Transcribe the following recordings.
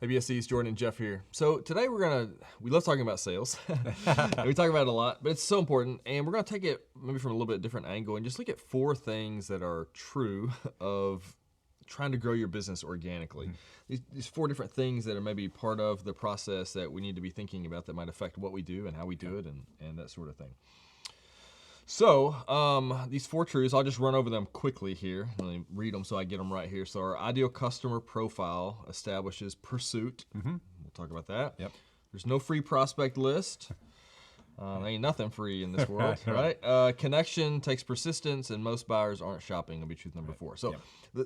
Hey BSCs, Jordan and Jeff here. So today we love talking about sales. We talk about it a lot, but it's so important. And we're gonna take it maybe from a little bit different angle and just look at 4 things that are true of trying to grow your business organically. These 4 different things that are maybe part of the process that we need to be thinking about that might affect what we do and how we do it and that sort of thing. So these 4 truths, I'll just run over them quickly here. Let me read them so I get them right here. So our ideal customer profile establishes pursuit. We'll talk about that. Yep. There's no free prospect list. There ain't nothing free in this world, right? Connection takes persistence, and most buyers aren't shopping. Will be truth number 4. So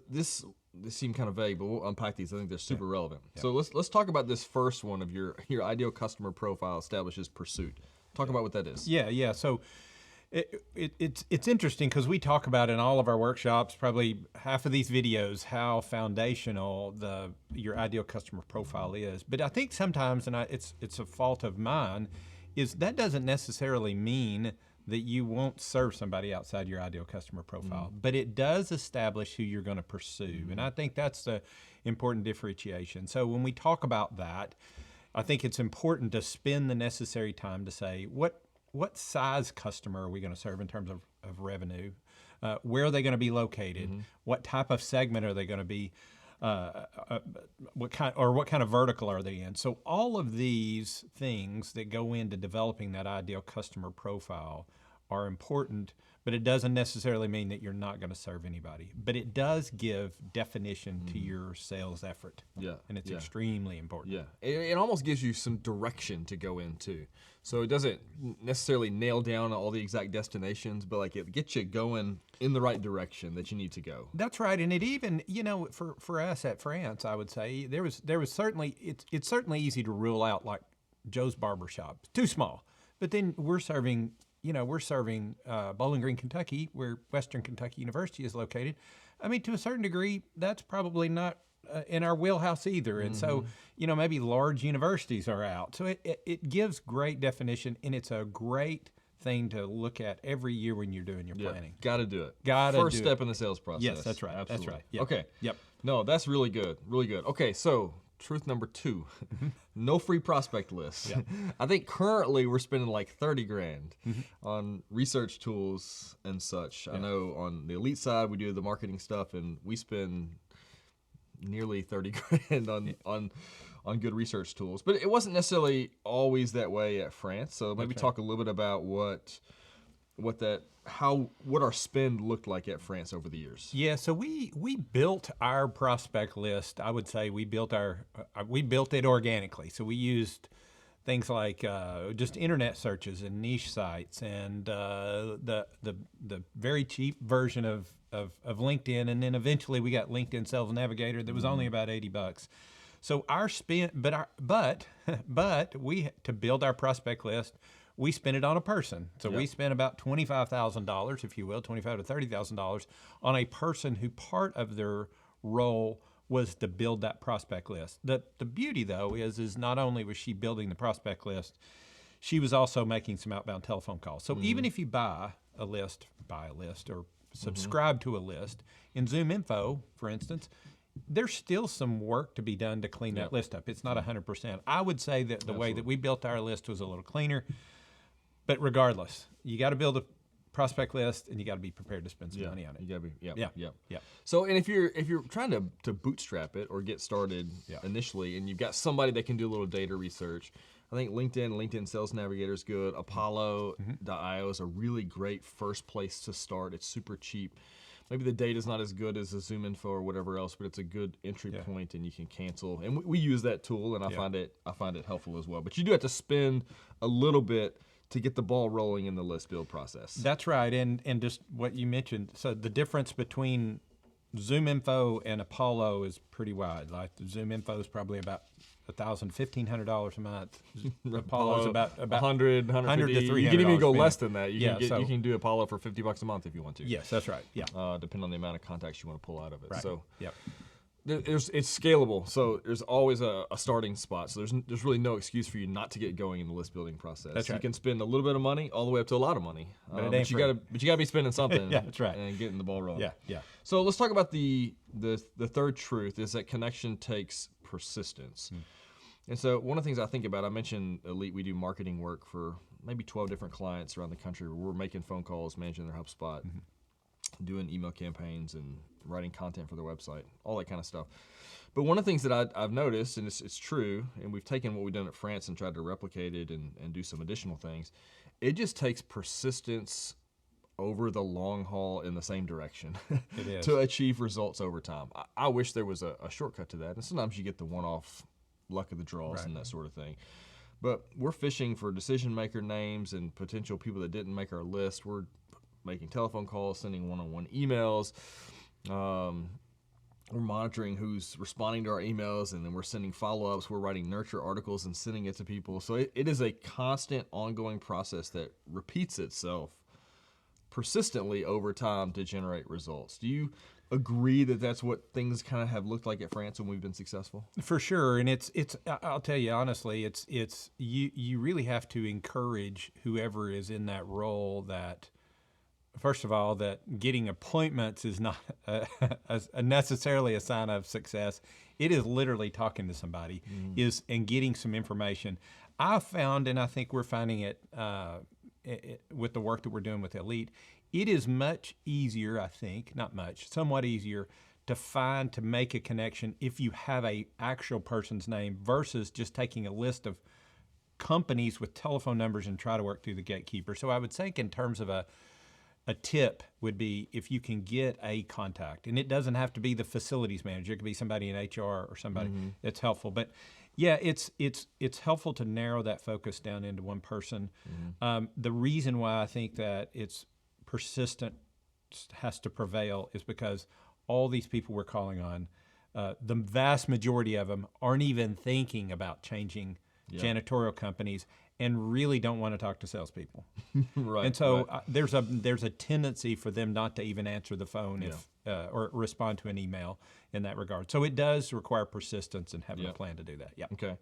this seemed kind of vague, but we'll unpack these. I think they're super relevant. So let's talk about this first one of your ideal customer profile establishes pursuit. Talk about what that is. Yeah. So it's interesting because we talk about in all of our workshops, probably half of these videos, how foundational your ideal customer profile is. But I think sometimes, and it's a fault of mine, is that doesn't necessarily mean that you won't serve somebody outside your ideal customer profile, but it does establish who you're going to pursue. And I think that's the important differentiation. So when we talk about that, I think it's important to spend the necessary time to say, what size customer are we going to serve in terms of revenue? Where are they going to be located? What type of segment are they going to be? What kind of vertical are they in? So all of these things that go into developing that ideal customer profile are important, but it doesn't necessarily mean that you're not going to serve anybody. But it does give definition to your sales effort. And it's extremely important. It almost gives you some direction to go into. So it doesn't necessarily nail down all the exact destinations, but like it gets you going in the right direction that you need to go. That's right, and it even, for us at France, I would say there was certainly it's certainly easy to rule out like Joe's Barber Shop, too small. But then we're serving Bowling Green, Kentucky, where Western Kentucky University is located. I mean, to a certain degree, that's probably not in our wheelhouse either. And so, maybe large universities are out. So it gives great definition, and it's a great thing to look at every year when you're doing your planning. Got to do it. First step in the sales process. Yes, that's right. Absolutely. That's right. Yep. Okay. Yep. No, that's really good. Really good. Okay, so truth number 2, no free prospect list. I think currently we're spending like 30 grand on research tools and such. I know on the elite side we do the marketing stuff, and we spend nearly 30 grand on good research tools. But it wasn't necessarily always that way at France. So maybe talk a little bit about what our spend looked like at France over the years. Yeah, so we built our prospect list. I would say we built it organically. So we used things like just internet searches and niche sites, and the very cheap version of LinkedIn, and then eventually we got LinkedIn Sales Navigator that was only about $80. So our spend, but we, to build our prospect list, we spent it on a person. So we spent about $25,000, if you will, $25,000 to $30,000 on a person who part of their role was to build that prospect list. The beauty, though, is not only was she building the prospect list, she was also making some outbound telephone calls. So even if you buy a list or subscribe to a list, in Zoom Info, for instance, there's still some work to be done to clean that list up. It's not 100%. I would say that the way that we built our list was a little cleaner. But regardless, you got to build a prospect list, and you got to be prepared to spend some money on it. You got to be, So, and if you're trying to bootstrap it or get started initially, and you've got somebody that can do a little data research, I think LinkedIn Sales Navigator is good. Apollo.io is a really great first place to start. It's super cheap. Maybe the data's not as good as a Zoom Info or whatever else, but it's a good entry point, and you can cancel. And we use that tool, and I find it helpful as well. But you do have to spend a little bit to get the ball rolling in the list build process. That's right, and just what you mentioned, so the difference between Zoom Info and Apollo is pretty wide. Like Zoom Info is probably about $1,000, $1,500 a month. Apollo is about 100 to $300. You can even go less than that. You can do Apollo for $50 a month if you want to. Yes, that's right. Yeah, depending on the amount of contacts you want to pull out of it. Right. So it's scalable. So there's always a starting spot. So there's really no excuse for you not to get going in the list building process. That's right. You can spend a little bit of money all the way up to a lot of money. But you gotta be spending something. That's right. And getting the ball rolling. Yeah. So let's talk about the third truth is that connection takes persistence. And so one of the things I think about, I mentioned Elite, we do marketing work for maybe 12 different clients around the country. We're making phone calls, managing their HubSpot, doing email campaigns, and writing content for their website, all that kind of stuff. But one of the things that I've noticed, and it's true, and we've taken what we've done at France and tried to replicate it and do some additional things, it just takes persistence over the long haul in the same direction to achieve results over time. I wish there was a shortcut to that. And sometimes you get the one-off luck of the draws and that sort of thing. But we're fishing for decision maker names and potential people that didn't make our list. We're making telephone calls, sending one-on-one emails. We're monitoring who's responding to our emails, and then we're sending follow-ups. We're writing nurture articles and sending it to people. So it is a constant, ongoing process that repeats itself persistently over time to generate results. Do you agree that that's what things kind of have looked like at France when we've been successful? For sure, and it's I'll tell you honestly, it's you really have to encourage whoever is in that role that, first of all, that getting appointments is not necessarily a sign of success. It is literally talking to somebody and getting some information. I found, and I think we're finding it with the work that we're doing with Elite, it is much easier, I think, not much, somewhat easier to make a connection if you have a actual person's name versus just taking a list of companies with telephone numbers and try to work through the gatekeeper. So I would think in terms of a tip would be if you can get a contact, and it doesn't have to be the facilities manager. It could be somebody in HR or somebody that's helpful. But yeah, it's helpful to narrow that focus down into one person. The reason why I think that it's persistent has to prevail is because all these people we're calling on, the vast majority of them aren't even thinking about changing janitorial companies and really don't want to talk to salespeople. And so there's a tendency for them not to even answer the phone or respond to an email in that regard. So it does require persistence and having a plan to do that. Okay.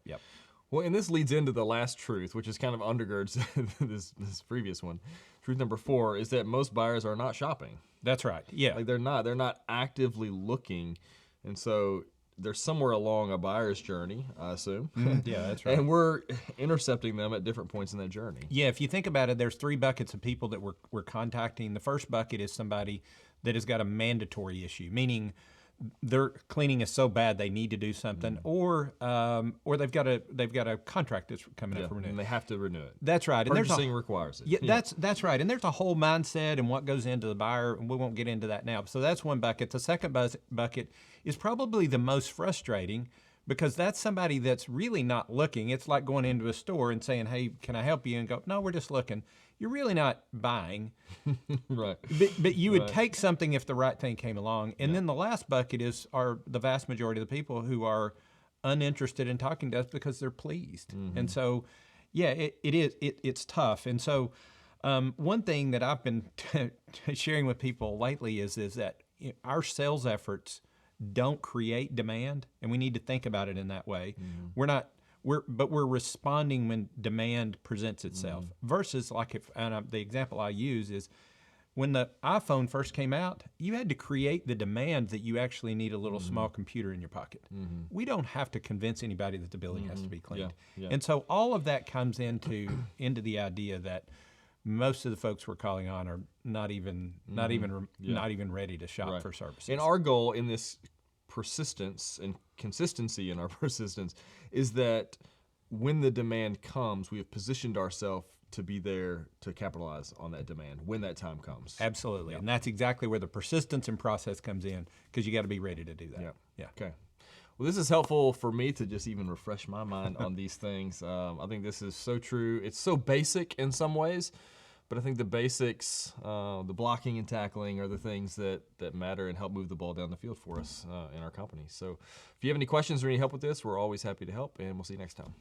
Well, and this leads into the last truth, which is kind of undergirds this previous one. Truth number 4 is that most buyers are not shopping. That's right. Yeah. Like they're not actively looking, and so they're somewhere along a buyer's journey, I assume. Yeah, that's right. And we're intercepting them at different points in that journey. Yeah, if you think about it, there's 3 buckets of people that we're contacting. The first bucket is somebody that has got a mandatory issue, meaning their cleaning is so bad they need to do something, or they've got a contract that's coming up for renewal, and they have to renew it. That's right. Purchasing requires it. Yeah, that's right. And there's a whole mindset and what goes into the buyer, and we won't get into that now. So that's one bucket. The second bucket is probably the most frustrating because that's somebody that's really not looking. It's like going into a store and saying, "Hey, can I help you?" And go, "No, we're just looking." You're really not buying. Right. But you would take something if the right thing came along. And then the last bucket are the vast majority of the people who are uninterested in talking to us because they're pleased. And so, yeah, it's tough. And so one thing that I've been sharing with people lately is that our sales efforts don't create demand, and we need to think about it in that way. We're responding when demand presents itself. Versus like the example I use is when the iPhone first came out, you had to create the demand that you actually need a little small computer in your pocket. We don't have to convince anybody that the building has to be cleaned. And so all of that comes into the idea that most of the folks we're calling on are not even ready to shop for services. And our goal in this persistence and consistency in our persistence is that when the demand comes, we have positioned ourselves to be there to capitalize on that demand when that time comes. Absolutely. And that's exactly where the persistence and process comes in, because you got to be ready to do that. Yeah. Okay. Well, this is helpful for me to just even refresh my mind on these things. I think this is so true. It's so basic in some ways, but I think the basics, the blocking and tackling, are the things that matter and help move the ball down the field for us in our company. So if you have any questions or any help with this, we're always happy to help, and we'll see you next time.